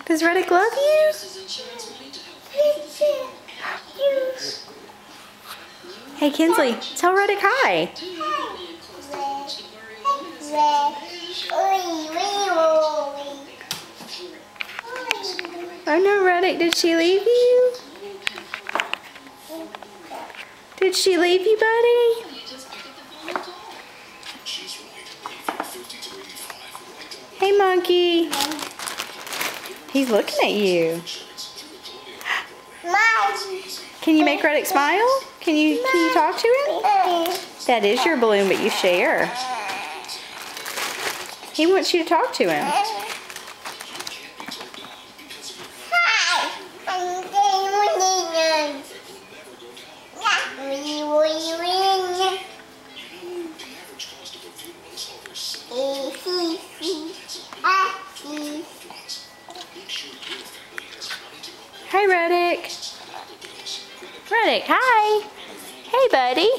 Does Reddick love you? Hey Kinsley, tell Reddick hi. Oh no, Reddick, did she leave you? Did she leave you, buddy? Hey, monkey. He's looking at you. Can you make Reddick smile? Can you talk to him? That is your balloon, but you share. He wants you to talk to him. Hi, Reddick. Reddick, hi. Hey, buddy.